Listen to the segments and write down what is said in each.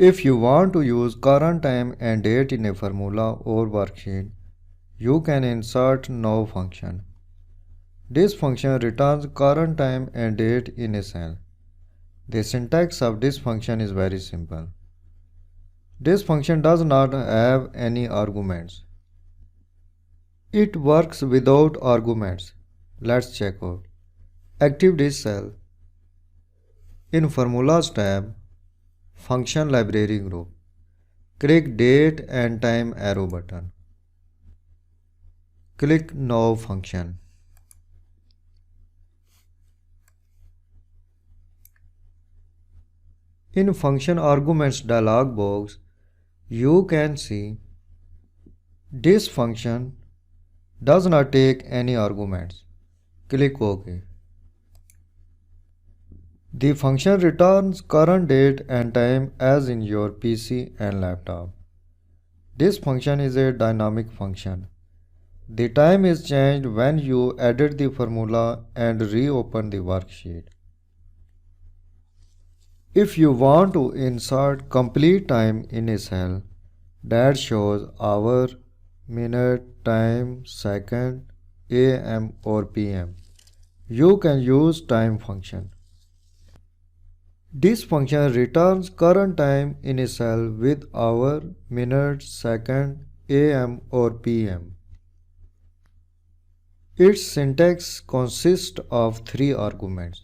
If you want to use current time and date in a formula or worksheet, you can insert now function. This function returns current time and date in a cell. The syntax of this function is very simple. This function does not have any arguments. It works without arguments. Let's check out. Active this cell. In Formulas tab, Function Library Group. Click Date and Time arrow button. Click Now function. In Function Arguments dialog box, you can see this function does not take any arguments. Click OK. The function returns current date and time as in your PC and laptop. This function is a dynamic function. The time is changed when you edit the formula and reopen the worksheet. If you want to insert complete time in a cell that shows hour, minute, time, second, AM or PM, you can use time function. This function returns current time in a cell with hour, minute, second, AM or PM. Its syntax consists of 3 arguments: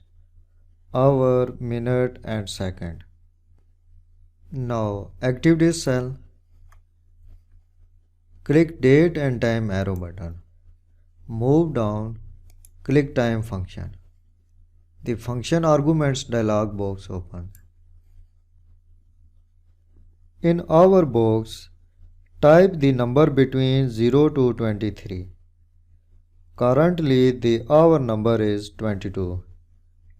hour, minute and second. Now active this cell. Click Date and Time arrow button. Move down, click Time function. The Function Arguments dialog box opens. In Hour box, type the number between 0 to 23. Currently, the hour number is 22.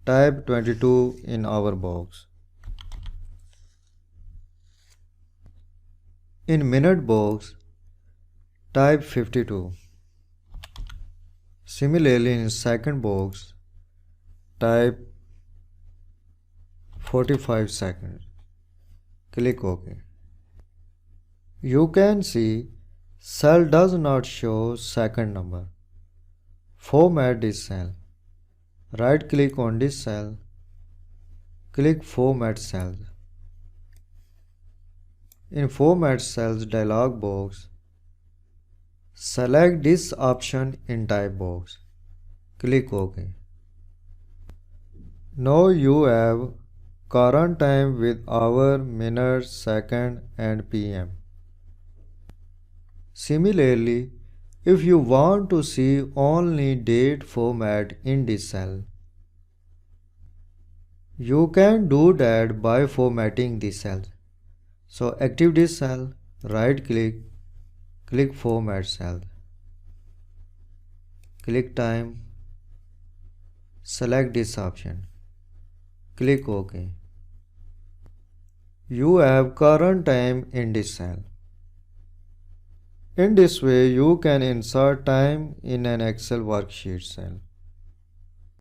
Type 22 in Hour box. In Minute box, type 52. Similarly, in Second box, type 45 seconds. Click OK. You can see cell does not show second number. Format this cell. Right click on this cell. Click Format Cells. In Format Cells dialog box, select this option in Type box. Click OK. Now you have current time with hour, minute, second and PM. Similarly, if you want to see only date format in this cell, you can do that by formatting the cells. So active this cell, right click, click Format Cell. Click Time, select this option. Click OK. You have current time in this cell. In this way, you can insert time in an Excel worksheet cell.